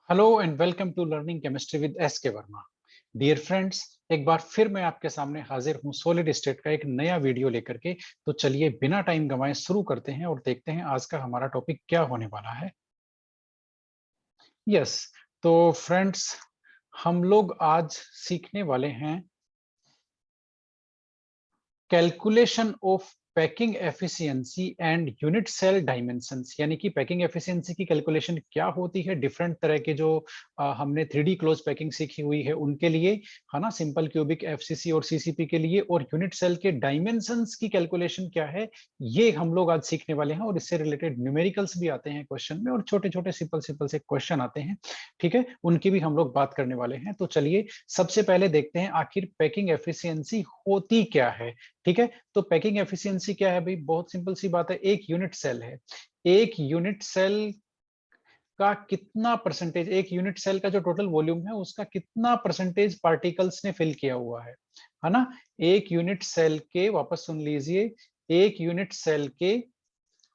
Hello and welcome to learning chemistry with S K Verma. Dear friends, एक बार फिर मैं आपके सामने हाजिर हूँ सॉलिड स्टेट का एक नया वीडियो लेकर के। तो चलिए बिना टाइम गंवाए शुरू करते हैं और देखते हैं आज का हमारा टॉपिक क्या होने वाला है। यस, तो फ्रेंड्स, हम लोग आज सीखने वाले हैं calculation of packing efficiency and unit cell dimensions, यानी कि पैकिंग एफिशिएंसी की कैलकुलेशन क्या होती है। डिफरेंट तरह के जो हमने 3D क्लोज पैकिंग सीखी हुई है उनके लिए, है ना, सिंपल क्यूबिक, एफसीसी और सीसीपी के लिए, और यूनिट सेल के डायमेंशंस की कैलकुलेशन क्या है, ये हम लोग आज सीखने वाले हैं। और इससे रिलेटेड न्यूमेरिकल्स भी आते हैं क्वेश्चन में, और छोटे छोटे सिंपल सिंपल से क्वेश्चन आते हैं, ठीक है, उनकी भी हम लोग बात करने वाले हैं। तो चलिए सबसे पहले देखते हैं आखिर पैकिंग एफिशिएंसी होती क्या है। ठीक है, तो पैकिंग एफिशिएंसी क्या है भाई? बहुत सिंपल सी बात है, एक यूनिट सेल है, एक यूनिट सेल का कितना परसेंटेज, एक यूनिट सेल का जो टोटल वॉल्यूम है उसका कितना परसेंटेज पार्टिकल्स ने फिल किया हुआ है ना। एक यूनिट सेल के, वापस सुन लीजिए, एक यूनिट सेल के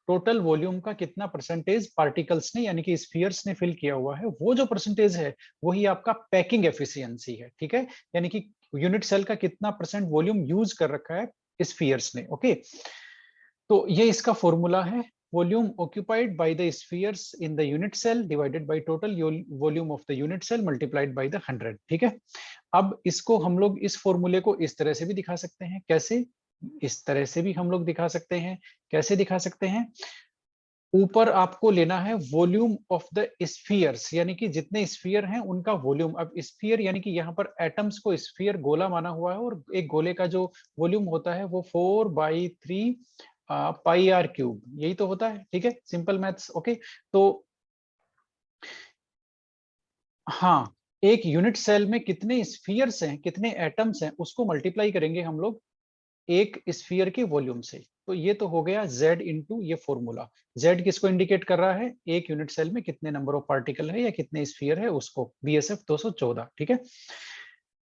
टोटल वॉल्यूम का कितना परसेंटेज पार्टिकल्स ने, यानी कि स्फीयर्स ने फिल किया हुआ है, वो जो परसेंटेज है वही आपका पैकिंग एफिशिएंसी है। ठीक है, यानी कि यूनिट सेल का कितना परसेंट वॉल्यूम यूज कर रखा है स्फीयर्स ने। ओके, तो ये इसका फॉर्मूला है, volume occupied by the spheres in the unit cell divided by total volume of the unit cell multiplied by the 100। ठीक है, अब इसको हम लोग, इस फॉर्मूले को इस तरह से भी दिखा सकते हैं। कैसे? इस तरह से भी हम लोग दिखा सकते हैं। कैसे दिखा सकते हैं? ऊपर आपको लेना है वॉल्यूम ऑफ द स्फीयर्स, यानी कि जितने स्फीयर हैं उनका वॉल्यूम। अब स्फीयर यानी कि यहाँ पर एटम्स को स्फीयर गोला माना हुआ है, और एक गोले का जो वॉल्यूम होता है वो 4/3 पाई आर क्यूब, यही तो होता है। ठीक है, सिंपल मैथ्स। ओके, तो हाँ, एक यूनिट सेल में कितने स्फीयर्स हैं, कितने एटम्स हैं, उसको मल्टीप्लाई करेंगे हम लोग एक स्फीयर के वॉल्यूम से। तो ये तो हो गया Z इंटू ये फॉर्मूला। Z किसको इंडिकेट कर रहा है? एक यूनिट सेल में कितने नंबर ऑफ पार्टिकल है या कितने स्फीयर है उसको, BSF 214। ठीक है,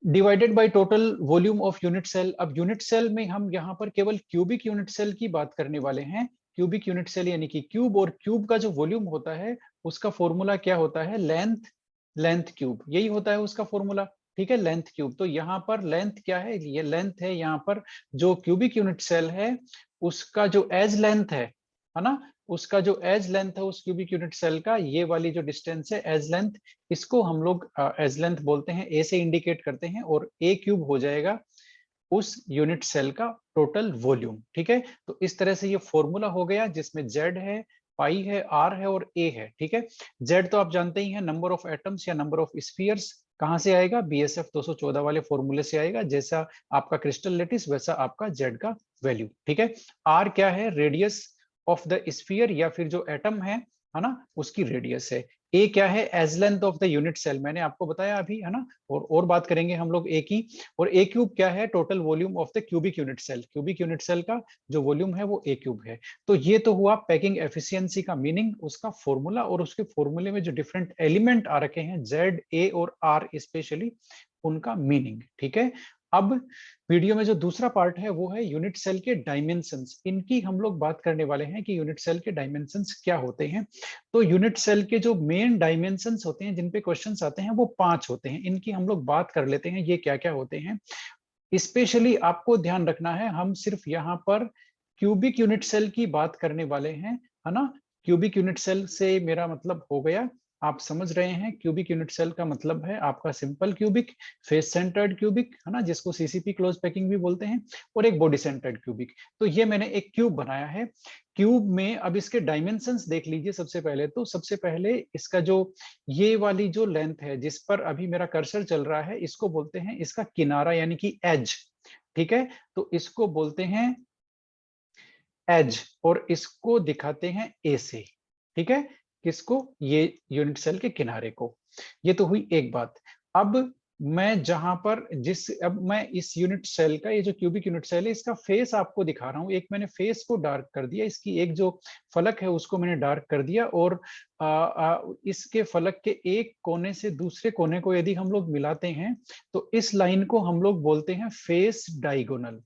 divided by total volume of unit cell. अब यूनिट सेल में हम यहाँ पर केवल क्यूबिक यूनिट सेल की बात करने वाले हैं। क्यूबिक यूनिट सेल यानी कि क्यूब, और क्यूब का जो वॉल्यूम होता है उसका फॉर्मूला क्या होता है? लेंथ, लेंथ क्यूब, यही होता है उसका फॉर्मूला। ठीक है, लेंथ क्यूब। तो यहाँ पर लेंथ क्या है? ये लेंथ है यहाँ पर, जो क्यूबिक यूनिट सेल है उसका जो एज लेंथ है ना, उसका जो एज लेंथ है उस क्यूबिक यूनिट सेल का, ये वाली जो डिस्टेंस है एज लेंथ, इसको हम लोग एज लेंथ बोलते हैं, ए से इंडिकेट करते हैं, और ए क्यूब हो जाएगा उस यूनिट सेल का टोटल वॉल्यूम। ठीक है, तो इस तरह से ये फॉर्मूला हो गया जिसमें जेड है, पाई है, आर है और ए है। ठीक है, जेड तो आप जानते ही हैं, नंबर ऑफ एटम्स या नंबर ऑफ स्फीयर्स। कहां से आएगा? BSF 214 वाले फॉर्मूले से आएगा। जैसा आपका क्रिस्टल लेटिस वैसा आपका जेड का वैल्यू। ठीक है, आर क्या है? रेडियस ऑफ द स्फीयर, या फिर जो एटम है ना, उसकी रेडियस है। ए क्या है? Edge length of the unit cell, मैंने आपको बताया अभी, है ना। और बात करेंगे हम लोग ए की। और ए क्यूब क्या है? Total volume of the cubic unit cell, cubic unit cell का जो वॉल्यूम है वो ए क्यूब है। तो ये तो हुआ पैकिंग एफिशिएंसी का मीनिंग, उसका फॉर्मूला, और उसके फॉर्मूले में जो डिफरेंट एलिमेंट आ रखे हैं जेड, ए और आर स्पेशली, उनका मीनिंग। ठीक है, अब वीडियो में जो दूसरा पार्ट है वो है यूनिट सेल के डायमेंशंस। इनकी हम लोग बात करने वाले हैं कि यूनिट सेल के डायमेंशंस क्या होते हैं। तो यूनिट सेल के जो मेन डायमेंशंस होते हैं जिन पे क्वेश्चंस आते हैं वो 5 होते हैं। इनकी हम लोग बात कर लेते हैं, ये क्या क्या होते हैं। स्पेशली आपको ध्यान रखना है, हम सिर्फ यहाँ पर क्यूबिक यूनिट सेल की बात करने वाले हैं, है ना। क्यूबिक यूनिट सेल से मेरा मतलब हो गया, आप समझ रहे हैं, क्यूबिक यूनिट सेल का मतलब है आपका simple cubic, face centred cubic, है ना, जिसको सीसीपी क्लोज पैकिंग भी बोलते हैं, और एक बॉडी सेंटर्ड क्यूबिक। तो ये मैंने एक क्यूब बनाया है। क्यूब में अब इसके डायमेंशंस देख लीजिए। सबसे पहले तो, सबसे पहले इसका जो ये वाली जो लेंथ है जिस पर अभी मेरा कर्सर चल रहा है, इसको बोलते हैं इसका किनारा, यानी कि एज। ठीक है, तो इसको बोलते हैं एज, और इसको दिखाते हैं ए से। ठीक है, किसको? ये यूनिट सेल के किनारे को। ये तो हुई एक बात। अब मैं जहां पर अब मैं इस यूनिट सेल का, ये जो क्यूबिक यूनिट सेल है, इसका फेस आपको दिखा रहा हूं। एक मैंने फेस को डार्क कर दिया, इसकी एक जो फलक है उसको मैंने डार्क कर दिया, और इसके फलक के एक कोने से दूसरे कोने को यदि हम लोग मिलाते हैं तो इस लाइन को हम लोग बोलते हैं फेस डायगोनल।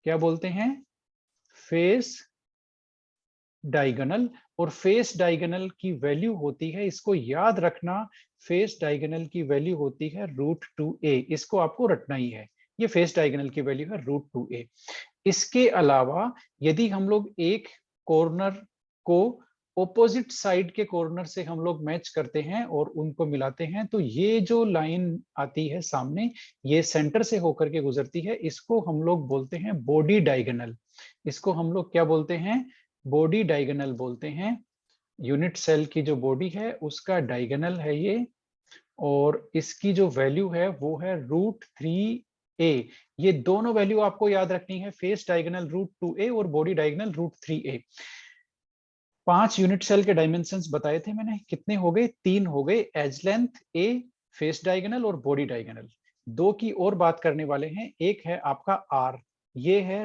क्या बोलते हैं? फेस डायगोनल, और फेस डायगोनल की वैल्यू होती है, इसको याद रखना, फेस डायगोनल की वैल्यू होती है √2a, इसको आपको रटना ही है, ये फेस डायगोनल की वैल्यू है √2a। इसके अलावा यदि हम लोग एक कॉर्नर को ऑपोजिट साइड के कॉर्नर से हम लोग मैच करते हैं और उनको मिलाते हैं, तो ये जो लाइन आती है सामने, ये सेंटर से होकर के गुजरती है, इसको हम लोग बोलते हैं बॉडी डायगोनल। इसको हम लोग क्या बोलते हैं? बॉडी डायगोनल बोलते हैं। यूनिट सेल की जो बॉडी है उसका डायगोनल है ये, और इसकी जो वैल्यू है वो है √3a। ये दोनों वैल्यू आपको याद रखनी है, फेस डायगोनल √2a और body diagonal √3a। 5 unit cell के डायमेंशंस बताए थे मैंने, कितने हो गए? 3 हो गए, edge length a, face diagonal और बॉडी डायगोनल। 2 की और बात करने वाले हैं, एक है आपका r, ये है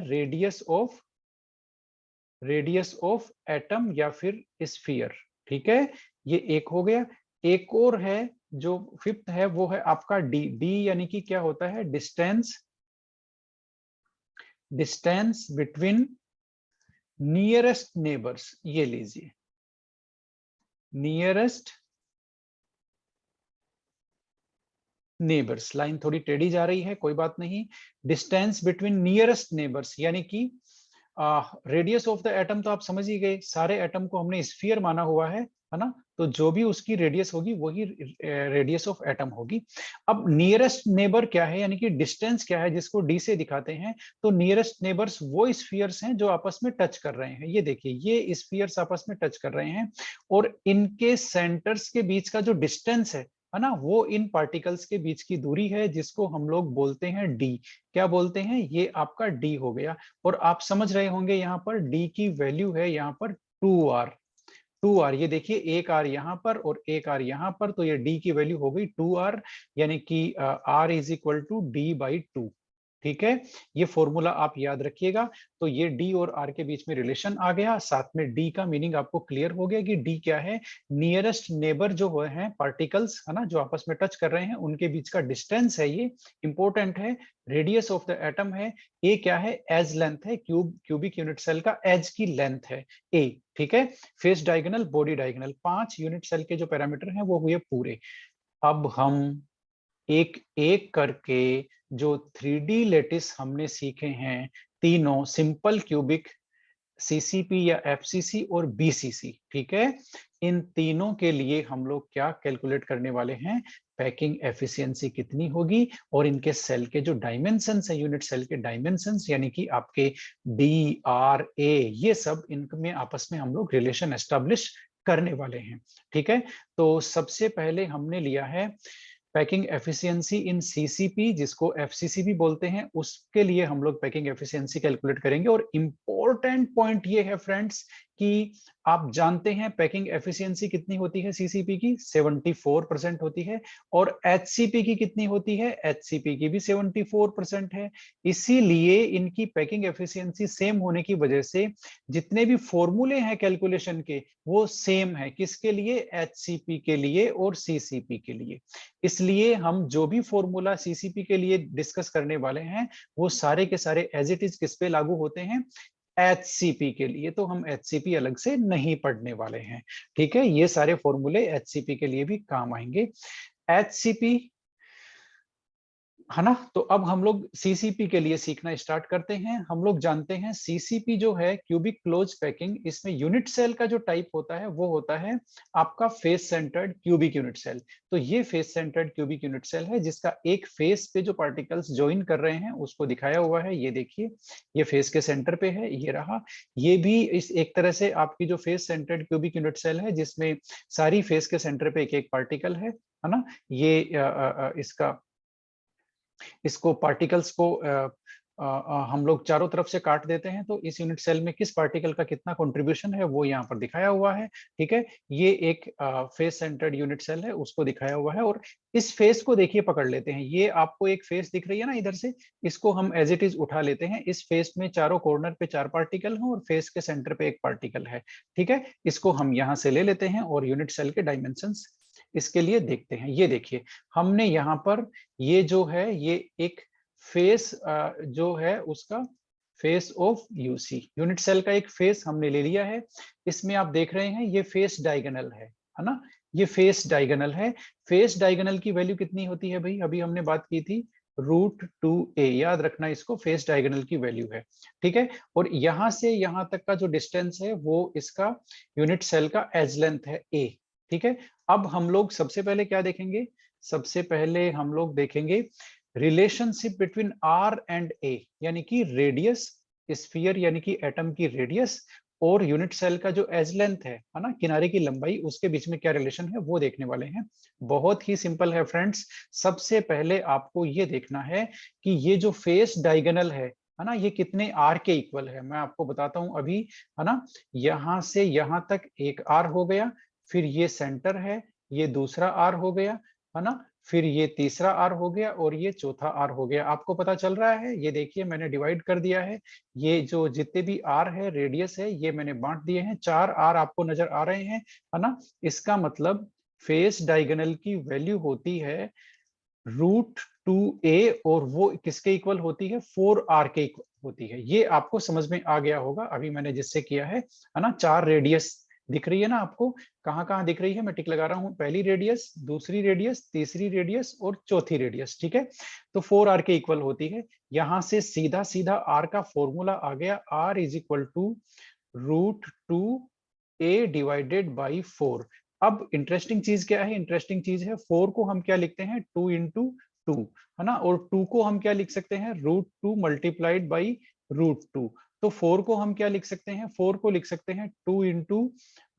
रेडियस ऑफ एटम या फिर स्फीयर, ठीक है, ये एक हो गया। एक और है जो फिफ्थ है, वो है आपका डी यानी कि क्या होता है? डिस्टेंस बिटवीन नियरेस्ट नेबर्स, ये लीजिए, नियरेस्ट नेबर्स। लाइन थोड़ी टेढ़ी जा रही है, कोई बात नहीं। डिस्टेंस बिटवीन नियरेस्ट नेबर्स यानी कि रेडियस ऑफ द एटम तो आप समझ ही गए, सारे एटम को हमने स्फीयर माना हुआ है ना, तो जो भी उसकी रेडियस होगी वही रेडियस ऑफ एटम होगी। अब नियरेस्ट नेबर क्या है, यानी कि डिस्टेंस क्या है, जिसको डी से दिखाते हैं, तो नियरेस्ट नेबर्स वो स्फीयर्स हैं जो आपस में टच कर रहे हैं। ये देखिए, ये स्फीयर्स आपस में टच कर रहे हैं, और इनके सेंटर्स के बीच का जो डिस्टेंस है ना, वो इन पार्टिकल्स के बीच की दूरी है, जिसको हम लोग बोलते हैं डी। क्या बोलते हैं? ये आपका डी हो गया। और आप समझ रहे होंगे यहाँ पर डी की वैल्यू है यहाँ पर 2r। 2r, ये देखिए, एक r यहाँ पर और एक r यहाँ पर, तो ये d की वैल्यू हो गई 2r, यानी कि r is equal to d/2। ठीक है, ये फॉर्मूला आप याद रखिएगा। तो ये d और r के बीच में रिलेशन आ गया, साथ में d का मीनिंग आपको क्लियर हो गया कि d क्या है? नियरेस्ट नेबर जो हुए हैं पार्टिकल्स, है ना, जो आपस में टच कर रहे हैं, उनके बीच का डिस्टेंस है, ये इंपॉर्टेंट है। रेडियस ऑफ द एटम है, ए क्या है? एज लेंथ है, क्यूबिक यूनिट सेल का एज की लेंथ है ए। ठीक है, face diagonal, body diagonal, 5 unit cell के जो पैरामीटर हैं वो हुए पूरे। अब हम एक एक करके जो 3D लेटिस हमने सीखे हैं, तीनों सिंपल क्यूबिक, सीसीपी या एफसीसी और बीसीसी, ठीक है, इन तीनों के लिए हम लोग क्या कैलकुलेट करने वाले हैं? पैकिंग एफिशिएंसी कितनी होगी, और इनके सेल के जो डायमेंशंस है, यूनिट सेल के डायमेंशंस, यानी कि आपके डी आर ए, ये सब इनमें आपस में हम लोग रिलेशन एस्टेब्लिश करने वाले हैं। ठीक है, तो सबसे पहले हमने लिया है पैकिंग एफिशिएंसी इन सीसीपी, जिसको एफसीसी भी बोलते हैं, उसके लिए हम लोग पैकिंग एफिशिएंसी कैलकुलेट करेंगे। और इंपॉर्टेंट पॉइंट ये है फ्रेंड्स कि आप जानते हैं पैकिंग एफिशिएंसी कितनी होती है सीसीपी की? 74% होती है। और एचसीपी की कितनी होती है? एचसीपी की भी 74% है। इसीलिए इनकी पैकिंग एफिशिएंसी सेम होने की वजह से जितने भी फॉर्मूले हैं कैलकुलेशन के, वो सेम है। किसके लिए? एचसीपी के लिए और सीसीपी के लिए। इसलिए हम जो भी फॉर्मूला सीसीपी के लिए डिस्कस करने वाले हैं, वो सारे के सारे एज इट इज किस पे लागू होते हैं? एचसीपी के लिए। तो हम एचसीपी अलग से नहीं पढ़ने वाले हैं। ठीक है, ये सारे फॉर्मूले एचसीपी के लिए भी काम आएंगे। एचसीपी, है ना। तो अब हम लोग सीसीपी के लिए सीखना स्टार्ट करते हैं। हम लोग जानते हैं सीसीपी जो है क्यूबिक क्लोज पैकिंग, इसमें यूनिट सेल का जो टाइप होता है वो होता है आपका face centred cubic unit cell. तो ये face centred cubic unit cell है, जिसका एक फेस पे जो पार्टिकल्स ज्वाइन कर रहे हैं उसको दिखाया हुआ है। ये देखिए, ये फेस के सेंटर पे है, ये रहा। ये भी इस एक तरह से आपकी जो face centred cubic unit cell है, जिसमें सारी फेस के सेंटर पे एक एक पार्टिकल है ना। ये इसको पार्टिकल्स को हम लोग चारों तरफ से काट देते हैं, तो इस यूनिट सेल में किस पार्टिकल का कितना कंट्रीब्यूशन है वो यहाँ पर दिखाया हुआ है। ठीक है, ये एक फेस सेंटर्ड यूनिट सेल है, उसको दिखाया हुआ है। और इस फेस को देखिए, पकड़ लेते हैं, ये आपको एक फेस दिख रही है ना इधर से, इसको हम एज इट इज उठा लेते हैं। इस फेस में चारों कॉर्नर पे 4 पार्टिकल हैं और फेस के सेंटर पे एक पार्टिकल है। ठीक है, इसको हम यहाँ से ले लेते हैं और यूनिट सेल के डायमेंशंस इसके लिए देखते हैं। ये देखिए, हमने यहाँ पर ये जो है, ये एक फेस जो है उसका face of UC, unit cell का एक फेस हमने ले लिया है। इसमें आप देख रहे हैं ये फेस डायगोनल है ना, ये फेस डायगोनल है। फेस डायगोनल की वैल्यू कितनी होती है भाई, अभी हमने बात की थी √2a, याद रखना इसको, फेस डायगोनल की वैल्यू है, ठीक है। और यहां से यहां तक का जो डिस्टेंस है वो इसका यूनिट सेल का एज लेंथ है a, ठीक है। अब हम लोग सबसे पहले क्या देखेंगे, सबसे पहले हम लोग देखेंगे relationship between r and a, यानी कि रेडियस, स्फीयर यानी कि एटम की रेडियस और यूनिट सेल का जो एज लेंथ है ना, किनारे की लंबाई, उसके बीच में क्या रिलेशन है वो देखने वाले हैं। बहुत ही सिंपल है फ्रेंड्स। सबसे पहले आपको ये देखना है कि ये जो फेस डायगोनल है ना, ये कितने आर के इक्वल है, मैं आपको बताता हूं अभी, है ना। यहां से यहां तक एक आर हो गया, फिर ये सेंटर है, ये दूसरा आर हो गया, है ना, फिर ये तीसरा आर हो गया और ये चौथा आर हो गया। आपको पता चल रहा है, ये देखिए मैंने डिवाइड कर दिया है, ये जो जितने भी आर है, रेडियस है, ये मैंने बांट दिए हैं, 4 आर आपको नजर आ रहे हैं, है ना। इसका मतलब फेस डायगोनल की वैल्यू होती है √2a, और वो किसके इक्वल होती है, 4r के इक्वल होती है। ये आपको समझ में आ गया होगा अभी मैंने जिससे किया है ना। 4 रेडियस दिख रही है ना आपको, कहाँ कहाँ दिख रही है, मैं टिक लगा रहा हूँ, पहली रेडियस, दूसरी रेडियस, तीसरी रेडियस और चौथी रेडियस, ठीक है। तो 4r के इक्वल होती है। यहां से सीधा सीधा r का फॉर्मूला आ गया, r is equal to √2a divided by 4। अब इंटरेस्टिंग चीज क्या है, इंटरेस्टिंग चीज है 4 को हम क्या लिखते हैं, 2 इंटू 2, है ना, और 2 को हम क्या लिख सकते हैं, √2 मल्टीप्लाइड बाई √2। तो 4 को हम क्या लिख सकते हैं, 4 को लिख सकते हैं 2 इंटू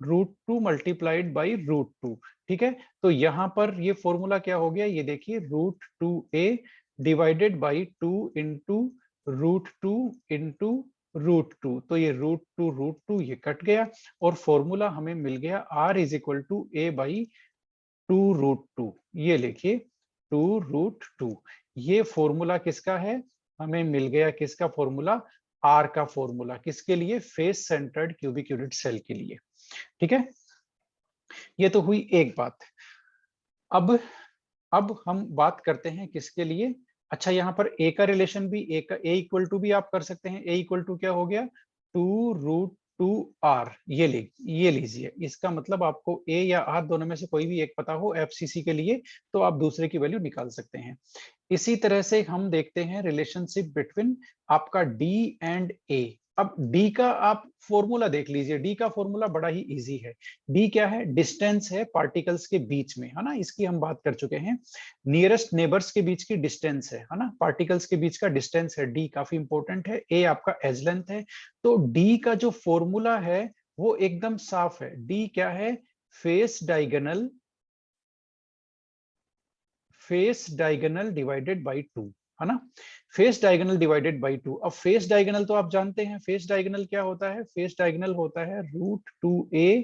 √2 मल्टीप्लाइड बाई √2, ठीक है। तो यहाँ पर ये फॉर्मूला क्या हो गया, ये देखिए √2a divided by 2 into √2 into √2, तो ये √2 ये कट गया और फॉर्मूला हमें मिल गया r is equal to a by 2√2। ये लिखिए 2√2, ये फॉर्मूला किसका है, हमें मिल गया किसका फॉर्मूला, r का फॉर्मूला, किसके लिए, face centred cubic unit cell के लिए, ठीक है। ये तो हुई एक बात। अब हम बात करते हैं किसके लिए, अच्छा यहाँ पर a का रिलेशन भी, a का a इक्वल टू भी आप कर सकते हैं, a इक्वल टू क्या हो गया, 2√2r, ये लीजिए, इसका मतलब आपको a या r दोनों में से कोई भी एक पता हो एफसीसी के लिए, तो आप दूसरे की वैल्यू निकाल सकते हैं। इसी तरह से हम देखते हैं रिलेशनशिप बिटवीन आपका d एंड a। अब d का आप फॉर्मूला देख लीजिए, d का फॉर्मूला बड़ा ही इजी है। d क्या है, डिस्टेंस है पार्टिकल्स के बीच में, है ना, इसकी हम बात कर चुके हैं। नियरेस्ट नेबर्स के बीच की डिस्टेंस है ना, पार्टिकल्स के बीच का डिस्टेंस है, d काफी इंपॉर्टेंट है, a आपका एज लेंथ है। तो d का जो फॉर्मूला है वो एकदम साफ है, d क्या है, face diagonal, face diagonal divided by 2, है ना, फेस डायगोनल डिवाइडेड बाई 2। अब फेस डायगोनल तो आप जानते हैं, फेस डायगोनल क्या होता है, फेस डायगोनल होता है √2a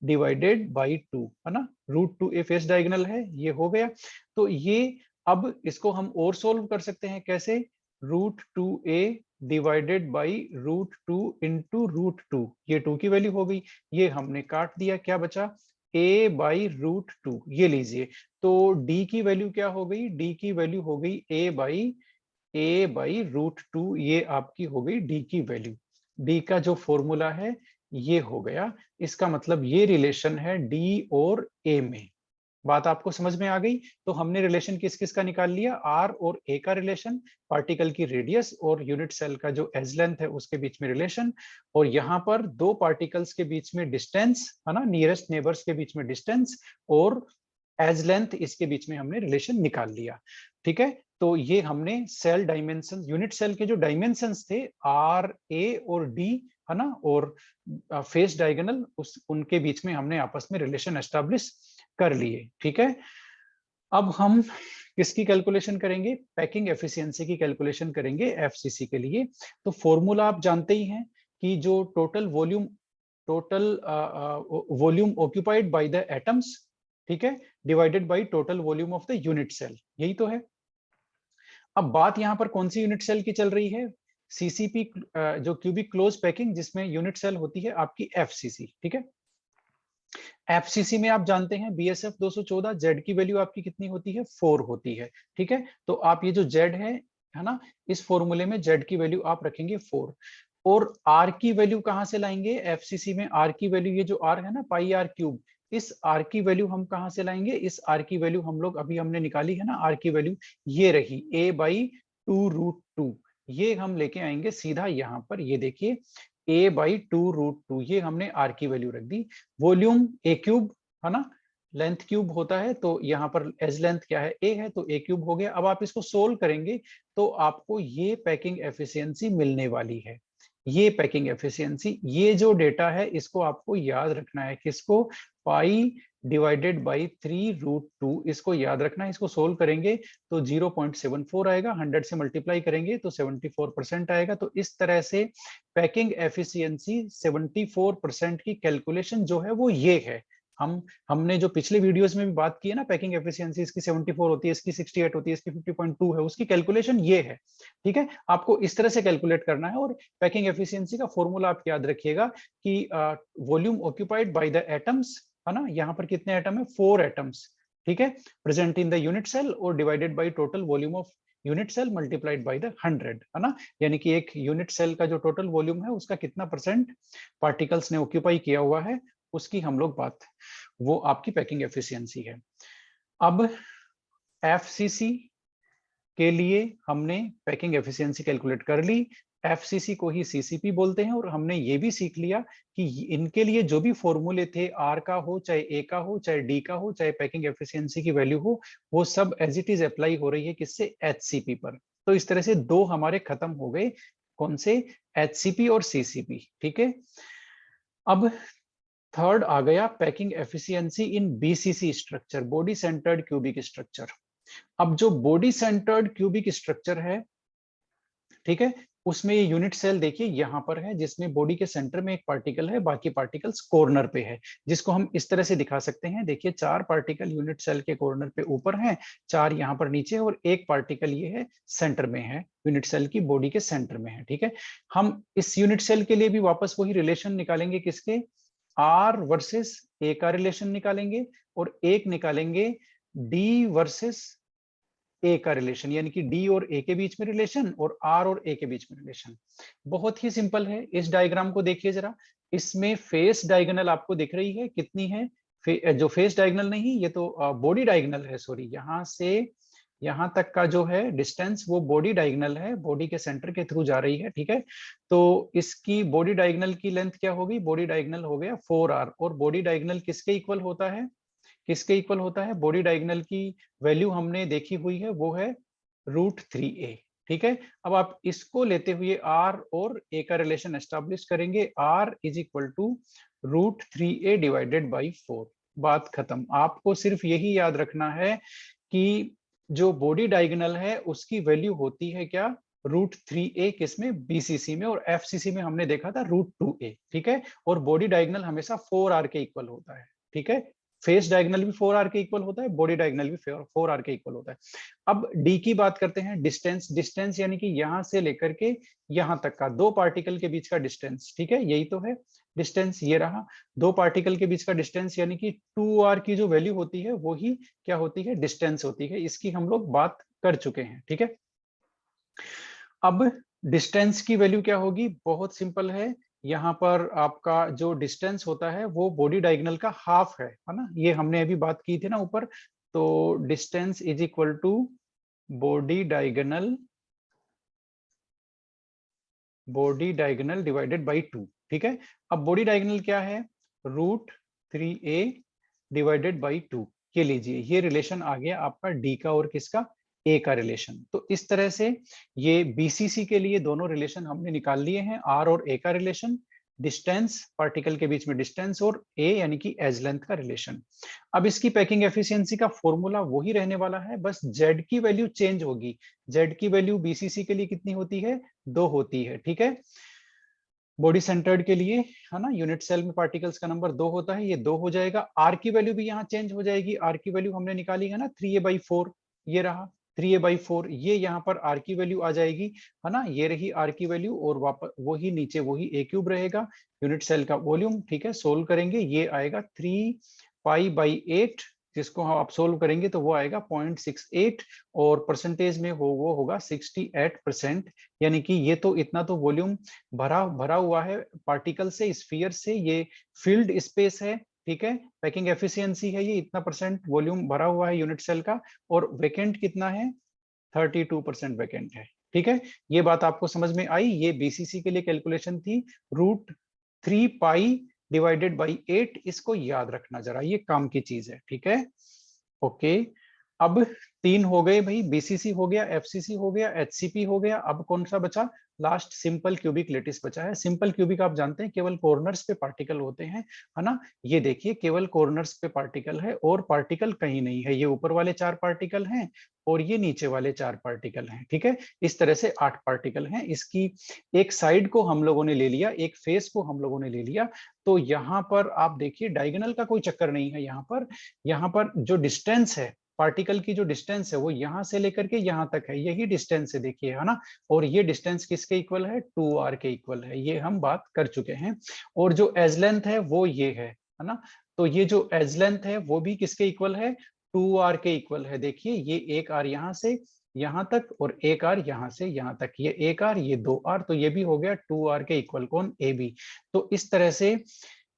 डिवाइडेड बाई 2, है ना, √2a फेस डायगोनल है, ये हो गया। तो ये अब इसको हम और सोल्व कर सकते हैं, कैसे, √2a डिवाइडेड बाई √2 इंटू √2, ये 2 की वैल्यू हो गई, ये हमने काट दिया, क्या बचा, a बाई √2, ये लीजिए। तो d की वैल्यू क्या हो गई, d की वैल्यू हो गई a बाई √2, ये आपकी हो गई d की वैल्यू। d का जो फॉर्मूला है ये हो गया, इसका मतलब ये रिलेशन है d और a में। बात आपको समझ में आ गई। तो हमने रिलेशन किस किस का निकाल लिया, r और a का रिलेशन, पार्टिकल की रेडियस और यूनिट सेल का जो एज लेंथ है उसके बीच में रिलेशन, और यहाँ पर दो पार्टिकल्स के बीच में डिस्टेंस, है ना, नियरेस्ट नेबर्स के बीच में डिस्टेंस और एज लेंथ, इसके बीच में हमने रिलेशन निकाल लिया, ठीक है। तो ये हमने सेल डायमेंशन, यूनिट सेल के जो डायमेंशंस थे आर, ए और डी, है ना, और फेस डायगोनल, उस उनके बीच में हमने आपस में रिलेशन एस्टेब्लिश कर लिए, ठीक है। अब हम किसकी कैलकुलेशन करेंगे, पैकिंग एफिशिएंसी की कैलकुलेशन करेंगे एफसीसी के लिए। तो फॉर्मूला आप जानते ही हैं कि जो total volume occupied by the atoms, ठीक है, divided by total volume of the unit cell, यही तो है। अब बात यहाँ पर कौन सी यूनिट सेल की चल रही है, सीसीपी, जो क्यूबिक क्लोज पैकिंग, जिसमें यूनिट सेल होती है आपकी एफसीसी, ठीक है। एफसीसी में आप जानते हैं बीएसएफ 214, जेड की वैल्यू आपकी कितनी होती है, 4 होती है, ठीक है। तो आप ये जो जेड है है ना। इस फॉर्मूले में जेड की वैल्यू आप रखेंगे 4 और आर की वैल्यू कहां से लाएंगे, एफसीसी में आर की वैल्यू, ये जो आर है ना पाई आर क्यूब, इस आर की वैल्यू हम कहां से लाएंगे, इस आर की वैल्यू हम लोग अभी हमने निकाली है ना, आर की वैल्यू ये रही a/2√2, ये हम लेके आएंगे सीधा यहाँ पर, ये देखिए a/2√2, ये हमने आर की वैल्यू रख दी। वॉल्यूम ए क्यूब है ना, लेंथ क्यूब होता है, तो यहाँ पर एज लेंथ क्या है ए है, तो ए क्यूब हो गया। अब आप इसको सोल्व करेंगे तो आपको ये पैकिंग एफिशिएंसी मिलने वाली है, ये पैकिंग एफिशिएंसी, ये जो डेटा है इसको आपको याद रखना है, किसको, पाई डिवाइडेड बाई 3√2, इसको याद रखना है। इसको सोल्व करेंगे तो 0.74 आएगा, 100 से मल्टीप्लाई करेंगे तो 74% आएगा। तो इस तरह से पैकिंग एफिशिएंसी 74% की कैलकुलेशन जो है वो ये है। हमने जो पिछले वीडियोस में भी बात की है ना, पैकिंग एफिशिएंसी इसकी 74 होती है, इसकी 68 होती है, इसकी 50.2 है, उसकी कैलकुलेशन ये है। ठीक है, आपको इस तरह से कैलकुलेट करना है। और पैकिंग एफिशिएंसी का फॉर्मूला आप याद रखिएगा कि volume occupied by the atoms, है ना, यहाँ पर कितने एटम है, 4 एटम्स, ठीक है, present in the unit cell और divided by total volume of unit cell multiplied by the 100, है ना, यानी कि एक यूनिट सेल का जो टोटल वॉल्यूम है उसका कितना परसेंट पार्टिकल्स ने ऑक्यूपाई किया हुआ है, उसकी हम लोग बात, वो आपकी पैकिंग एफिशिएंसी है। अब एफसीसी के लिए हमने पैकिंग एफिशिएंसी कैलकुलेट कर ली, एफसीसी को ही सीसीपी बोलते हैं। और हमने ये भी सीख लिया कि इनके लिए जो भी फॉर्मूले थे, आर का हो चाहे ए का हो चाहे डी का हो चाहे पैकिंग एफिशिएंसी की वैल्यू हो, वो सब एज इट इज अप्लाई हो रही है किससे, एचसीपी पर। तो इस तरह से दो हमारे खत्म हो गए, कौन से, एचसीपी और सीसीपी, ठीक है। अब थर्ड आ गया packing efficiency in BCC structure, body centred cubic structure. अब जो बॉडी सेंटर्ड क्यूबिक स्ट्रक्चर है, ठीक है, उसमें ये यूनिट सेल देखिए यहाँ पर है, जिसमें बॉडी के सेंटर में एक पार्टिकल है, बाकी पार्टिकल्स कॉर्नर पे है, जिसको हम इस तरह से दिखा सकते हैं। देखिए 4 पार्टिकल यूनिट सेल के कॉर्नर पे ऊपर हैं, 4 यहाँ पर नीचे, और एक पार्टिकल ये है सेंटर में है, यूनिट सेल की बॉडी के सेंटर में है, ठीक है। हम इस यूनिट सेल के लिए भी वापस वही रिलेशन निकालेंगे, किसके, आर वर्सेस ए का रिलेशन निकालेंगे, और एक निकालेंगे डी वर्सेस ए का रिलेशन, यानी कि डी और ए के बीच में रिलेशन और आर और ए के बीच में रिलेशन। बहुत ही सिंपल है। इस डायग्राम को देखिए जरा, इसमें फेस डायगोनल आपको दिख रही है कितनी है, जो फेस डायगोनल नहीं, ये तो बॉडी डायगोनल है, सॉरी, यहाँ से यहाँ तक का जो है डिस्टेंस वो बॉडी डायगोनल है, बॉडी के सेंटर के थ्रू जा रही है, ठीक है। तो इसकी बॉडी डायगोनल की लेंथ क्या होगी, बॉडी डायगोनल हो गया 4r, और बॉडी डायगोनल किसके इक्वल होता है, किसके इक्वल होता है, बॉडी डायगोनल की वैल्यू हमने देखी हुई है, वो है √3a, ठीक है। अब आप इसको लेते हुए r और a का रिलेशन एस्टैब्लिश करेंगे, r is equal to √3a divided by 4, बात खत्म। आपको सिर्फ यही याद रखना है कि जो बॉडी डायगोनल है उसकी वैल्यू होती है क्या, √3a, किसमें, बीसीसी में, और एफसीसी में हमने देखा था √2a, ठीक है। और बॉडी डायगोनल हमेशा 4r के इक्वल होता है, ठीक है। फेस डायगोनल भी 4r के इक्वल होता है, बॉडी डायगोनल भी 4r के इक्वल होता है। अब डी की बात करते हैं, डिस्टेंस, डिस्टेंस यानी कि यहां से लेकर के यहां तक का दो पार्टिकल के बीच का डिस्टेंस, ठीक है, यही तो है डिस्टेंस, ये रहा दो पार्टिकल के बीच का डिस्टेंस, यानी कि 2r की जो वैल्यू होती है वो ही क्या होती है, डिस्टेंस होती है। इसकी हम लोग बात कर चुके हैं, ठीक है। अब डिस्टेंस की वैल्यू क्या होगी, बहुत सिंपल है। यहाँ पर आपका जो डिस्टेंस होता है वो बॉडी डायगोनल का हाफ है ना, ये हमने अभी बात की थी ना ऊपर। तो distance is equal to body diagonal divided by 2, ठीक है। अब बॉडी डायगोनल क्या है, √3a डिवाइडेड बाई 2, ये लीजिए, ये रिलेशन आ गया आपका डी का और किसका, ए का रिलेशन। तो इस तरह से ये बीसीसी के लिए दोनों रिलेशन हमने निकाल लिए हैं, आर और ए का रिलेशन, डिस्टेंस पार्टिकल के बीच में डिस्टेंस, और ए यानी कि एज लेंथ का रिलेशन। अब इसकी पैकिंग एफिशिएंसी का फॉर्मूला वही रहने वाला है, बस जेड की वैल्यू चेंज होगी। जेड की वैल्यू बीसीसी के लिए कितनी होती है, 2 होती है, ठीक है। बॉडी सेंटर्ड के लिए, है ना, यूनिट सेल में पार्टिकल्स का नंबर 2 होता है, ये 2 हो जाएगा। आर की वैल्यू भी यहाँ चेंज हो जाएगी, आर की वैल्यू हमने निकाली है ना 3a/4, ये रहा 3a/4, ये यहाँ पर आर की वैल्यू आ जाएगी, है ना, ये रही आर की वैल्यू, और वापस वही नीचे वही a क्यूब रहेगा, यूनिट सेल का वॉल्यूम, ठीक है। सोल्व करेंगे, ये आएगा 3π/8, जिसको आप सोल्व करेंगे तो वो आएगा 0.68 और परसेंटेज में वो होगा 68%। यानी कि ये तो इतना तो वॉल्यूम भरा हुआ है पार्टिकल से, स्फीयर से, ये फील्ड स्पेस है, ठीक है। पैकिंग एफिशिएंसी है, ये इतना परसेंट वॉल्यूम भरा हुआ है यूनिट सेल का, और वैकेंट कितना है, 32% वैकेंट है, ठीक है। ये बात आपको समझ में आई। ये बीसीसी के लिए कैलकुलेशन थी, √3 डिवाइडेड बाई 8, इसको याद रखना जरा, ये काम की चीज है, ठीक है। ओके, अब 3 हो गए भाई, बीसीसी हो गया, एफसीसी हो गया, एचसीपी हो गया। अब कौन सा बचा, लास्ट सिंपल क्यूबिक लेटिस बचा है। सिंपल क्यूबिक आप जानते हैं केवल कॉर्नर्स पे पार्टिकल होते हैं, है ना। ये देखिए केवल कॉर्नर्स पे पार्टिकल है और पार्टिकल कहीं नहीं है। ये ऊपर वाले 4 पार्टिकल हैं और ये नीचे वाले 4 पार्टिकल हैं, ठीक है। इस तरह से 8 पार्टिकल हैं। इसकी एक साइड को हम लोगों ने ले लिया, एक फेस को हम लोगों ने ले लिया। तो यहाँ पर आप देखिए डायगोनल का कोई चक्कर नहीं है। यहाँ पर जो डिस्टेंस है, पार्टिकल की जो डिस्टेंस है वो यहां से लेकर के यहां तक है, यही डिस्टेंस है, देखिए, है ना। और ये डिस्टेंस किसके इक्वल है, 2r के इक्वल है, ये हम बात कर चुके हैं। और जो एज लेंथ है वो ये है ना। तो ये जो एज लेंथ है वो भी किसके इक्वल है, 2r के इक्वल है। देखिए ये एक r यहां से यहां तक और एक r यहां से यहां तक, ये एक r ये 2r, तो ये भी हो गया 2r के इक्वल कौन, AB। तो इस तरह से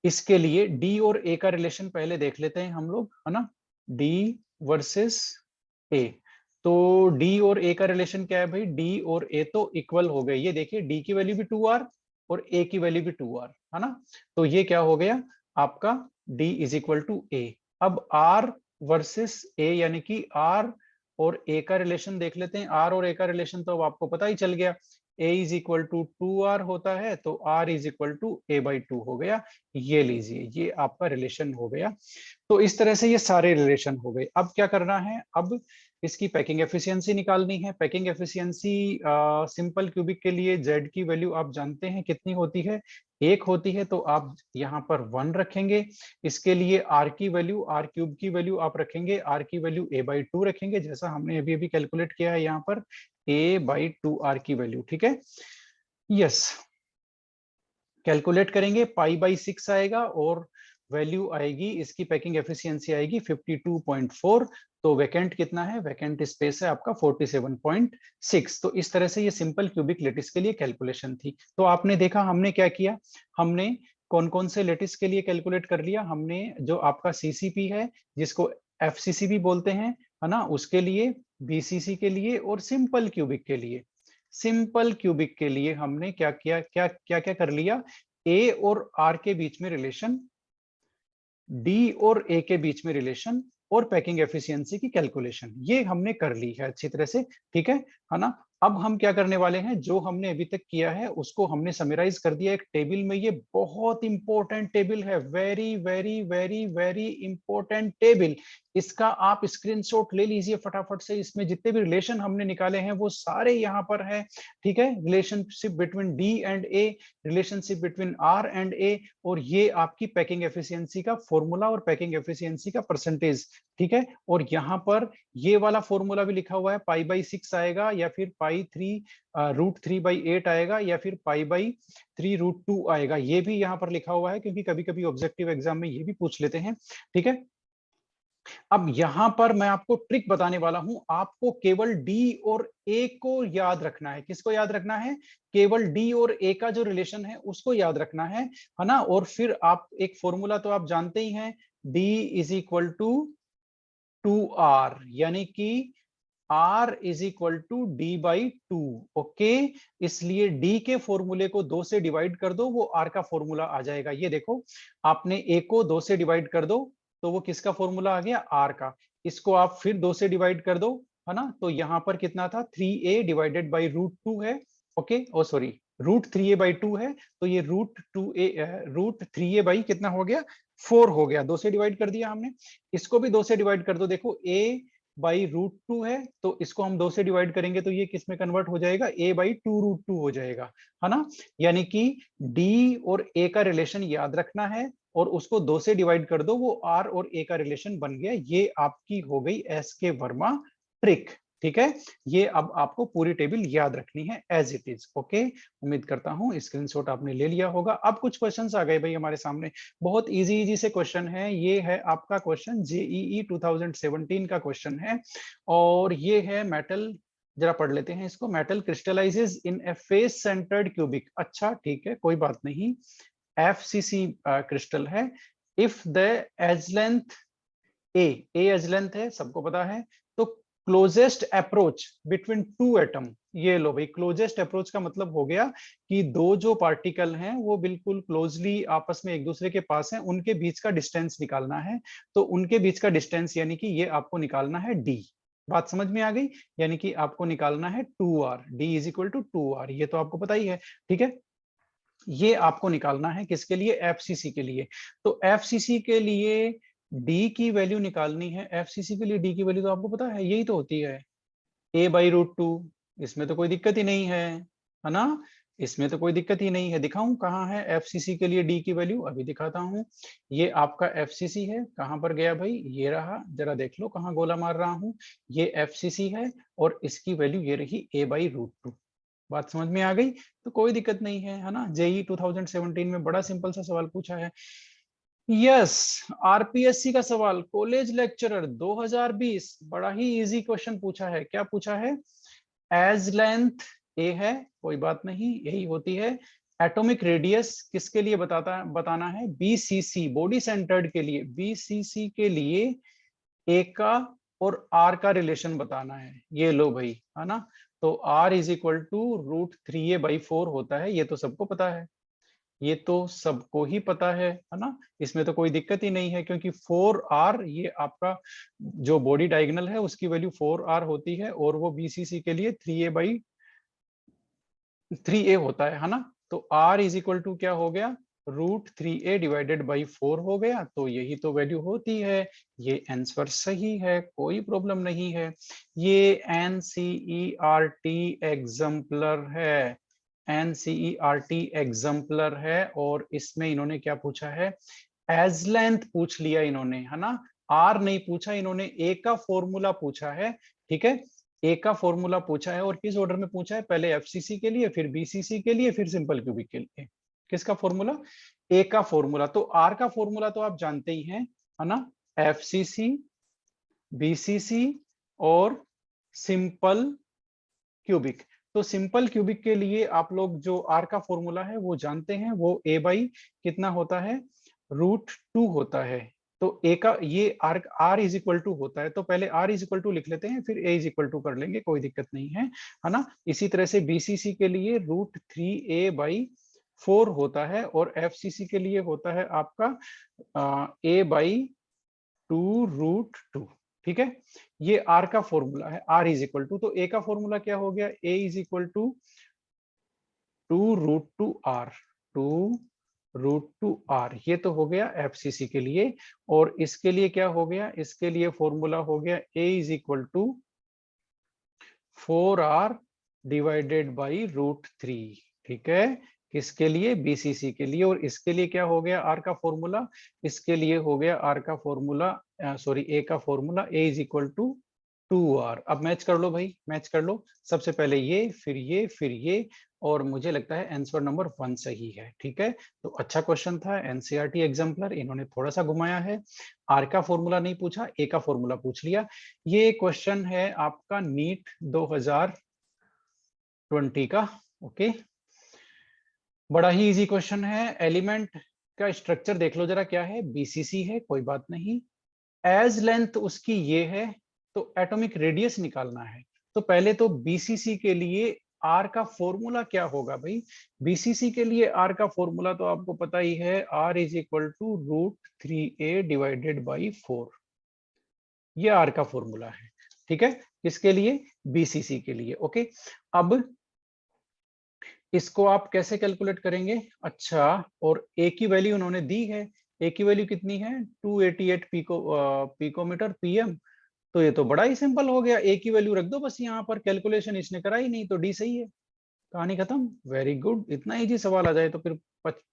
इसके लिए D और A का रिलेशन पहले देख लेते हैं हम लोग, है ना। D वर्सेस A, तो D और A का रिलेशन क्या है भाई, D और A तो इक्वल हो गए। ये देखिए D की वैल्यू भी 2r और A की वैल्यू भी 2r, है ना। तो ये क्या हो गया आपका, D is equal to A। अब R वर्सेस A, यानी कि R और A का रिलेशन देख लेते हैं। R और A का रिलेशन तो अब आपको पता ही चल गया, A is equal to 2r होता है, तो R is equal to A/2 हो गया। ये लीजिए, ये आपका रिलेशन हो गया। तो इस तरह से ये सारे रिलेशन हो गए। अब क्या करना है, अब इसकी पैकिंग एफिशिएंसी निकालनी है। पैकिंग एफिशिएंसी सिंपल क्यूबिक के लिए Z की वैल्यू आप जानते हैं कितनी होती है, 1 होती है, तो आप यहाँ पर 1 रखेंगे। इसके लिए R की वैल्यू, R क्यूब की वैल्यू आप रखेंगे, R की वैल्यू A/2 रखेंगे, जैसा हमने अभी अभी कैलकुलेट किया है यहाँ पर, A/2R की वैल्यू, ठीक है। यस, कैलकुलेट करेंगे, π/6 आएगा और वैल्यू आएगी इसकी, पैकिंग एफिशिएंसी आएगी 52.4। तो वैकेंट कितना है, वैकेंट स्पेस है आपका 47.6। तो इस तरह से ये सिंपल क्यूबिक लेटिस के लिए कैलकुलेशन थी। तो आपने देखा हमने क्या किया, हमने कौन कौन से लेटिस के लिए कैलकुलेट कर लिया। हमने जो आपका सीसीपी है, जिसको एफसीसी भी बोलते हैं, है ना, उसके लिए, बीसीसी के लिए और सिंपल क्यूबिक के लिए। सिंपल क्यूबिक के लिए हमने क्या किया, क्या क्या क्या कर लिया, ए और आर के बीच में रिलेशन, डी और ए के बीच में रिलेशन और पैकिंग एफिशिएंसी की कैलकुलेशन, ये हमने कर ली है अच्छी तरह से, ठीक है ना। अब हम क्या करने वाले हैं, जो हमने अभी तक किया है उसको हमने समराइज कर दिया एक टेबल में। ये बहुत इंपॉर्टेंट टेबल है, very very very very important table. इसका आप स्क्रीनशॉट ले लीजिए फटाफट से। इसमें जितने भी रिलेशन हमने निकाले हैं वो सारे यहाँ पर है, ठीक है। Relationship between D and A, relationship between R and A, और ये आपकी पैकिंग एफिशिएंसी का फॉर्मूला और पैकिंग एफिशिएंसी का परसेंटेज, ठीक है। और यहाँ पर ये वाला फॉर्मूला भी लिखा हुआ है, π/6 आएगा, या फिर √3/8 आएगा, या फिर π/3√2 आएगा। ये भी यहाँ पर लिखा हुआ है क्योंकि कभी कभी ऑब्जेक्टिव एग्जाम में ये भी पूछ लेते हैं, ठीक है। अब यहां पर मैं आपको ट्रिक बताने वाला हूं, आपको केवल डी और ए को याद रखना है। किसको याद रखना है, केवल डी और ए का जो रिलेशन है उसको याद रखना है ना। और फिर आप एक फॉर्मूला तो आप जानते ही हैं, D is equal to 2r, यानी कि R is equal to D/2। Okay, इसलिए D के फॉर्मूले को 2 से डिवाइड कर दो, वो R का फॉर्मूला आ जाएगा। ये देखो, आपने A को 2 से डिवाइड कर दो तो वो किसका फॉर्मूला आ गया, R का। इसको आप फिर 2 से डिवाइड कर दो, है ना। तो यहाँ पर कितना था, 3a डिवाइडेड बाई √2 है। ओके, ओ सॉरी, √3a/2 है। तो ये √3a कितना हो गया, 4 हो गया। 2 से डिवाइड कर दिया हमने। इसको भी 2 से डिवाइड कर दो। देखो a/√2 है, तो इसको हम 2 से डिवाइड करेंगे तो ये किस में कन्वर्ट हो जाएगा, a/2√2 हो जाएगा, है ना। यानी कि D और A का रिलेशन याद रखना है और उसको 2 से डिवाइड कर दो, वो R और A का रिलेशन बन गया। ये आपकी हो गई एस के वर्मा ट्रिक, ठीक है, ये अब आपको पूरी टेबल याद रखनी है एज इट इज। ओके, उम्मीद करता हूँ स्क्रीनशॉट आपने ले लिया होगा। अब कुछ क्वेश्चंस आ गए भाई हमारे सामने, बहुत इजी इजी से क्वेश्चन है। ये है आपका क्वेश्चन जेईई 2017 का क्वेश्चन है, और ये है मेटल, जरा पढ़ लेते हैं इसको। Metal crystallizes in a face centred cubic. अच्छा ठीक है, कोई बात नहीं, FCC क्रिस्टल है। If the edge length a edge length है, सबको पता है, तो closest approach between two atom, ये लो भाई, क्लोजेस्ट अप्रोच का मतलब हो गया कि दो जो पार्टिकल हैं वो बिल्कुल क्लोजली आपस में एक दूसरे के पास हैं, उनके बीच का डिस्टेंस निकालना है। तो उनके बीच का डिस्टेंस यानी कि ये आपको निकालना है d। बात समझ में आ गई? यानी कि आपको निकालना है 2r, d is equal to 2r, ये तो आपको पता ही है। ठीक है, ये आपको निकालना है किसके लिए? FCC के लिए। तो FCC के लिए d की वैल्यू निकालनी है। FCC के लिए d की वैल्यू तो आपको पता है, यही तो होती है a/√2। इसमें तो कोई दिक्कत ही नहीं है ना? इसमें तो कोई दिक्कत ही नहीं है। दिखाऊं कहाँ है FCC के लिए d की वैल्यू? अभी दिखाता हूं। ये आपका FCC है, कहां पर गया भाई? ये रहा, जरा देख लो कहां गोला मार रहा हूं। ये FCC है और इसकी वैल्यू ये रही a/√2। बात समझ में आ गई? तो कोई दिक्कत नहीं है ना? जेई 2017 में बड़ा सिंपल सा सवाल पूछा है। यस, आरपीएससी का सवाल, कॉलेज लेक्चरर 2020, बड़ा ही इजी क्वेश्चन पूछा है। क्या पूछा है? एज लेंथ ए है, कोई बात नहीं, यही होती है। एटॉमिक रेडियस किसके लिए बताना है? बीसीसी, बॉडी सेंटर्ड के लिए। बीसीसी के लिए ए का और आर का रिलेशन बताना है। ये लो भाई, है ना? तो r is equal to √3a/4 होता है, ये तो सबको पता है, ये तो सबको ही पता है ना? इसमें तो कोई दिक्कत ही नहीं है, क्योंकि 4r ये आपका जो बॉडी डायगोनल है उसकी वैल्यू 4r होती है, और वो बीसीसी के लिए 3a होता है ना? तो r इज इक्वल टू क्या हो गया? √3a/4 हो गया। तो यही तो वैल्यू होती है। ये आंसर सही है, कोई प्रॉब्लम नहीं है। ये NCERT एग्जाम्पलर है, NCERT एग्जाम्पलर है। और इसमें इन्होंने क्या पूछा है? एज लेंथ पूछ लिया इन्होंने, है ना? आर नहीं पूछा इन्होंने, ए का फॉर्मूला पूछा है। ठीक है, ए का फॉर्मूला पूछा है, और किस ऑर्डर में पूछा है? पहले FCC के लिए, फिर BCC के लिए, फिर सिंपल क्यूबिक के लिए। किसका फॉर्मूला? ए का फॉर्मूला। तो आर का फॉर्मूला तो आप जानते ही हैं, है ना? FCC, BCC और सिंपल क्यूबिक। तो सिंपल क्यूबिक के लिए आप लोग जो आर का फॉर्मूला है वो जानते हैं, वो a/ कितना होता है? √2 होता है। तो ए का ये आर इज इक्वल टू होता है, तो पहले आर इज इक्वल टू लिख लेते हैं, फिर ए इज इक्वल टू कर लेंगे, कोई दिक्कत नहीं है ना? इसी तरह से BCC के लिए √3a/4 होता है, और FCC के लिए होता है आपका a/2√2। ठीक है, ये आर का फॉर्मूला है। आर इज इक्वल टू, तो ए का फॉर्मूला क्या हो गया? ए is equal to 2√2r, 2√2r, ये तो हो गया FCC के लिए। और इसके लिए क्या हो गया? इसके लिए फॉर्मूला हो गया a is equal to 4r/√3। ठीक है, किसके लिए? BCC के लिए। और इसके लिए क्या हो गया आर का फॉर्मूला? इसके लिए हो गया आर का फॉर्मूला, सॉरी ए का formula, a is equal to 2r। अब मैच कर लो भाई, मैच कर लो। सबसे पहले ये, फिर ये, फिर ये, और मुझे लगता है आंसर नंबर 1 सही है। ठीक है, तो अच्छा क्वेश्चन था, NCERT एग्जाम्पलर। इन्होंने थोड़ा सा घुमाया है, आर का फॉर्मूला नहीं पूछा, ए का फॉर्मूला पूछ लिया। ये क्वेश्चन है आपका नीट 2020 का। ओके, बड़ा ही इजी क्वेश्चन है। एलिमेंट का स्ट्रक्चर देख लो जरा, क्या है? BCC है, कोई बात नहीं। एज लेंथ उसकी ये है, तो एटॉमिक रेडियस निकालना है। तो पहले तो BCC के लिए आर का फॉर्मूला क्या होगा भाई? BCC के लिए आर का फॉर्मूला तो आपको पता ही है, R is equal to √3a/4। ये आर का फॉर्मूला है। ठीक है, किसके लिए? BCC के लिए। ओके, अब इसको आप कैसे कैलकुलेट करेंगे? अच्छा, और ए की वैल्यू उन्होंने दी है। ए की वैल्यू कितनी है? 288 पिकोमीटर PM। तो ये तो बड़ा ही सिंपल हो गया, ए की वैल्यू रख दो बस यहाँ पर। कैलकुलेशन इसने करा ही नहीं, तो डी सही है, कहानी खत्म। वेरी गुड, इतना इजी सवाल आ जाए तो फिर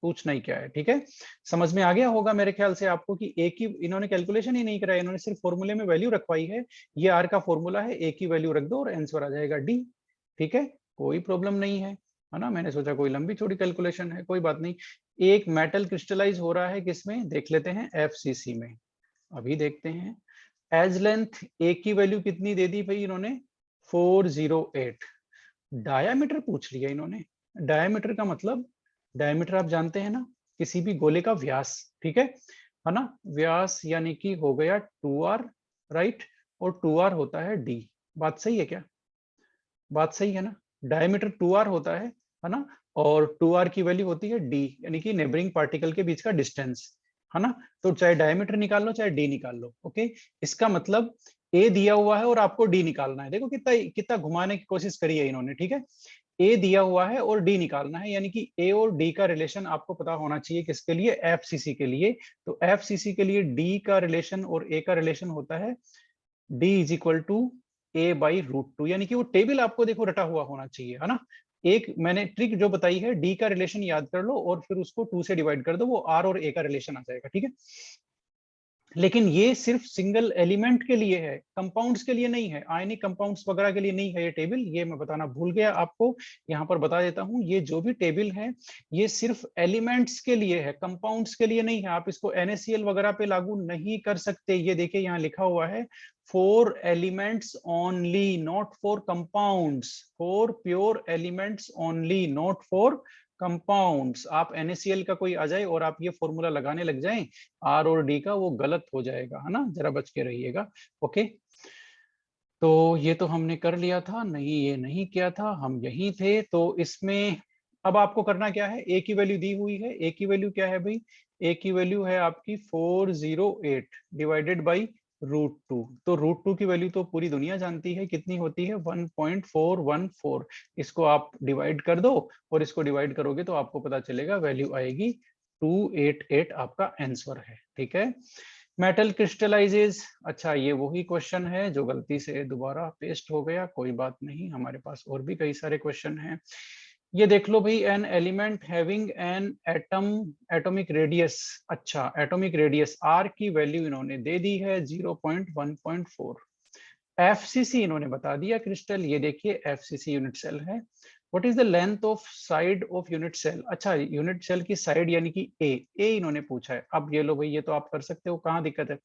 पूछना ही क्या है। ठीक है, समझ में आ गया होगा मेरे ख्याल से आपको कि ए की इन्होंने कैलकुलेशन ही नहीं कराया, इन्होंने सिर्फ फॉर्मूले में वैल्यू रखवाई है। ये आर का फॉर्मूला है, ए की वैल्यू रख दो और आंसर आ जाएगा डी। ठीक है, कोई प्रॉब्लम नहीं है ना। मैंने सोचा कोई लंबी चौड़ी कैलकुलेशन है, कोई बात नहीं। एक मेटल क्रिस्टलाइज हो रहा है किसमें, देख लेते हैं, एफसीसी में। अभी देखते हैं। एज लेंथ ए की वैल्यू कितनी दे दी भाई इन्होंने, 408। डायामीटर पूछ लिया इन्होंने। डायामीटर का मतलब, डायामीटर आप जानते हैं ना, किसी भी गोले का व्यास। ठीक है ना, व्यास यानी कि हो गया 2r, राइट, और 2r होता है d। बात सही है क्या, बात सही है ना। डायमीटर 2r होता है ना, और 2r की वैल्यू होती है d, यानी कि नेबरिंग पार्टिकल के बीच का डिस्टेंस, है ना। तो चाहे डायमीटर निकाल लो चाहे d निकाल लो, ओके। इसका मतलब a दिया हुआ है और आपको d निकालना है। देखो कितना कितना घुमाने की कोशिश करी है इन्होंने। ठीक है, a दिया हुआ है और d निकालना है, यानी कि a और d का रिलेशन आपको पता होना चाहिए, किसके लिए, एफसीसी के लिए। तो एफसीसी के लिए d का रिलेशन और a का रिलेशन होता है d is equal to a by root two, यानी कि वो टेबल आपको देखो रटा हुआ होना चाहिए, है ना। एक मैंने ट्रिक जो बताई है, डी का रिलेशन याद कर लो और फिर उसको 2 से डिवाइड कर दो, वो आर और ए का रिलेशन आ जाएगा। ठीक है, लेकिन ये सिर्फ सिंगल एलिमेंट के लिए है, कंपाउंड्स के लिए नहीं है, आयनिक कंपाउंड्स वगैरह के लिए नहीं है ये टेबल। ये मैं बताना भूल गया आपको, यहाँ पर बता देता हूँ। ये जो भी टेबल है ये सिर्फ एलिमेंट्स के लिए है, कंपाउंड्स के लिए नहीं है। आप इसको NaCl वगैरह पे लागू नहीं कर सकते। ये देखिए यहाँ लिखा हुआ है, for elements only, not for compounds, for pure elements only, not for compounds. आप NaCl का कोई आ जाए और आप ये फॉर्मूला लगाने लग जाएं आर और डी का, वो गलत हो जाएगा, है ना, जरा बच के रहिएगा। ओके, तो ये तो हमने कर लिया था, नहीं ये नहीं किया था, हम यही थे। तो इसमें अब आपको करना क्या है, ए की वैल्यू दी हुई है, ए की वैल्यू क्या है भाई, ए की वैल्यू है आपकी 408 डिवाइडेड बाई √2। तो √2 की वैल्यू तो पूरी दुनिया जानती है कितनी होती है, 1.414। इसको आप डिवाइड कर दो और इसको डिवाइड करोगे तो आपको पता चलेगा, वैल्यू आएगी 288, आपका आंसर है। ठीक है, मेटल क्रिस्टलाइजेज, अच्छा ये वही क्वेश्चन है जो गलती से दोबारा पेस्ट हो गया, कोई बात नहीं, हमारे पास और भी कई सारे क्वेश्चन हैं। ये देख लो भाई, an element having an atomic radius, अच्छा एटॉमिक रेडियस आर की वैल्यू इन्होंने दे दी है 0.1.4। एफसीसी इन्होंने बता दिया क्रिस्टल, ये देखिए एफसीसी यूनिट सेल है। What is the length of side of unit cell, अच्छा यूनिट सेल की साइड यानी कि ए इन्होंने पूछा है। अब ये लो भाई, ये तो आप कर सकते हो, कहाँ दिक्कत है।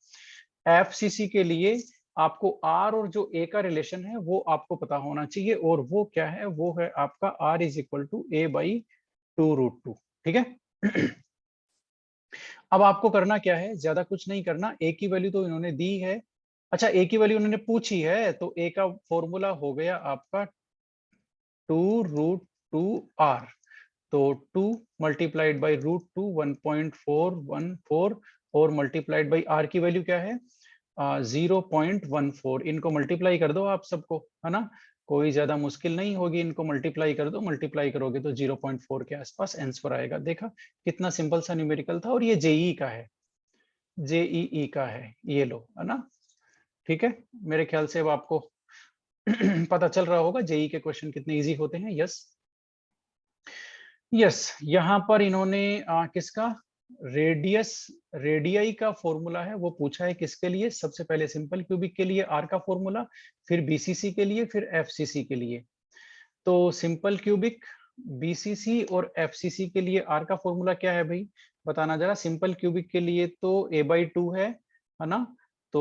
एफसीसी के लिए आपको आर और जो ए का रिलेशन है वो आपको पता होना चाहिए, और वो क्या है, वो है आपका R is equal to a by 2√2। ठीक है, अब आपको करना क्या है, ज्यादा कुछ नहीं करना, ए की वैल्यू तो इन्होंने दी है। अच्छा ए की वैल्यू उन्होंने पूछी है, तो ए का फॉर्मूला हो गया आपका 2√2r। तो 2 मल्टीप्लाइड बाई √2 1.414, और मल्टीप्लाइड बाई r की वैल्यू क्या है, 0.14। इनको मल्टीप्लाई कर दो आप सबको, है ना, कोई ज्यादा मुश्किल नहीं होगी, इनको मल्टीप्लाई कर दो, मल्टीप्लाई करोगे तो 0.4 के आसपास आंसर आएगा। देखा कितना सिंपल सा न्यूमेरिकल था, और ये जेई का है, जेईई का है, ये लो, है ना। ठीक है, मेरे ख्याल से अब आपको पता चल रहा होगा जेई के क्वेश्चन कितने इजी होते हैं। यस यस, यहाँ पर इन्होंने किसका, रेडियस, रेडियाई का फॉर्मूला है वो पूछा है, किसके लिए, सबसे पहले सिंपल क्यूबिक के लिए आर का फॉर्मूला, फिर बीसीसी के लिए, फिर एफसीसी के लिए। तो सिंपल क्यूबिक, बीसीसी और एफसीसी के लिए आर का फॉर्मूला क्या है भाई, बताना जरा। सिंपल क्यूबिक के लिए तो a/2 है ना। तो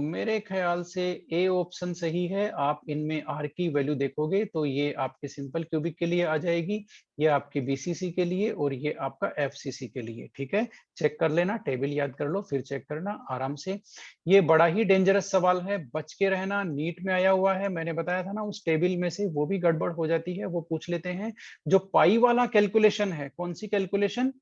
मेरे ख्याल से ए ऑप्शन सही है। आप इनमें आर की वैल्यू देखोगे तो ये आपके सिंपल क्यूबिक के लिए आ जाएगी, ये आपकी बीसीसी के लिए, और ये आपका एफसीसी के लिए। ठीक है, चेक कर लेना, टेबल याद कर लो फिर चेक करना आराम से। ये बड़ा ही डेंजरस सवाल है, बच के रहना, नीट में आया हुआ है, मैंने बताया था ना, उस टेबल में से वो भी गड़बड़ हो जाती है, वो पूछ लेते हैं। जो पाई वाला कैलकुलेशन है, कौन सी कैलकुलेशन,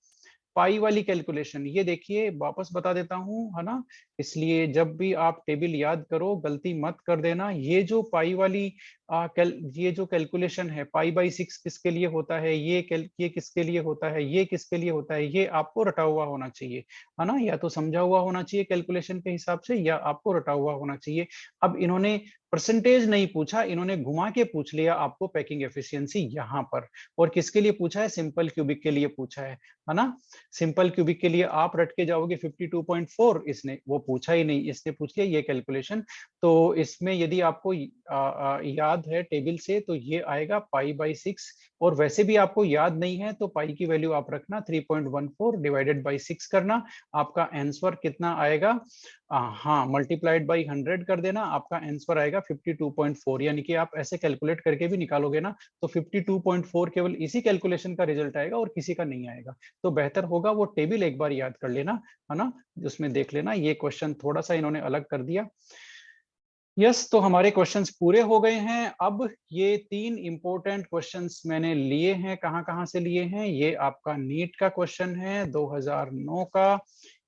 पाई वाली कैलकुलेशन, ये देखिए वापस बता देता हूं, है ना। इसलिए जब भी आप टेबल याद करो गलती मत कर देना, ये जो पाई वाली ये जो कैलकुलेशन है π/6 किसके लिए होता है, ये किसके लिए होता है, ये किसके लिए होता है, ये आपको रटा हुआ होना चाहिए, है ना? या तो समझा हुआ होना चाहिए कैलकुलेशन के हिसाब से, या आपको रटा हुआ होना चाहिए। अब इन्होंने परसेंटेज नहीं पूछा, इन्होंने घुमा के पूछ लिया आपको पैकिंग एफिशिएंसी यहाँ पर। और किसके लिए पूछा है? सिंपल क्यूबिक के लिए पूछा है ना? सिंपल क्यूबिक के लिए आप रट के जाओगे 52.4, इसने वो पूछा ही नहीं, इसने पूछ लिया ये कैलकुलेशन। तो इसमें यदि आपको याद है टेबल से, तो ये आएगा π/6, और वैसे भी आपको याद नहीं है तो पाई की वैल्यू आप रखना 3.14 डिवाइडेड बाई 6 करना, आपका आंसर कितना आएगा? हाँ, मल्टीप्लाइड बाई 100 कर देना, आपका आंसर आएगा 52.4। यानी कि आप ऐसे कैलकुलेट करके भी निकालोगे ना, तो 52.4 केवल इसी कैलकुलेशन का रिजल्ट आएगा और किसी का नहीं आएगा। तो बेहतर होगा वो टेबल एक बार याद कर लेना, है ना? उसमें देख लेना, ये क्वेश्चन थोड़ा सा इन्होंने अलग कर दिया। यस, तो हमारे क्वेश्चंस पूरे हो गए हैं। अब ये 3 इंपॉर्टेंट क्वेश्चंस मैंने लिए हैं। कहाँ-कहाँ से लिए हैं? ये आपका नीट का क्वेश्चन है 2009 का,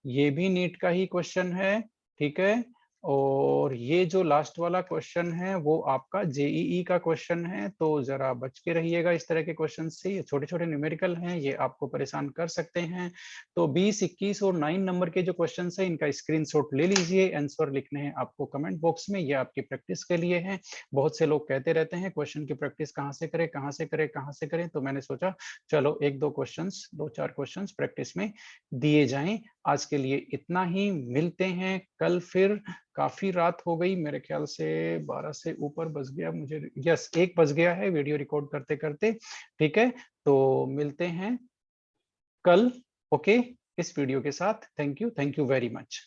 ये भी नीट का ही क्वेश्चन है, ठीक है? और ये जो लास्ट वाला क्वेश्चन है वो आपका जेईई का क्वेश्चन है, तो जरा बच के रहिएगा इस तरह के क्वेश्चन से। ये छोटे-छोटे न्यूमेरिकल हैं, ये आपको परेशान कर सकते हैं। तो 20, 21 और 9 नंबर के जो क्वेश्चंस हैं, इनका स्क्रीनशॉट ले लीजिए। आंसर लिखने हैं आपको कमेंट बॉक्स में, ये आपकी प्रैक्टिस के लिए है। बहुत से लोग कहते रहते हैं क्वेश्चन की प्रैक्टिस कहाँ से करें, कहाँ से करें, कहाँ से करें, तो मैंने सोचा चलो 1-2 क्वेश्चंस, 2-4 क्वेश्चंस प्रैक्टिस में दिए जाएं। आज के लिए इतना ही, मिलते हैं कल फिर। काफी रात हो गई, मेरे ख्याल से 12 से ऊपर बज गया मुझे, यस 1 बज गया है वीडियो रिकॉर्ड करते करते, ठीक है? तो मिलते हैं कल, ओके, इस वीडियो के साथ। Thank you very much.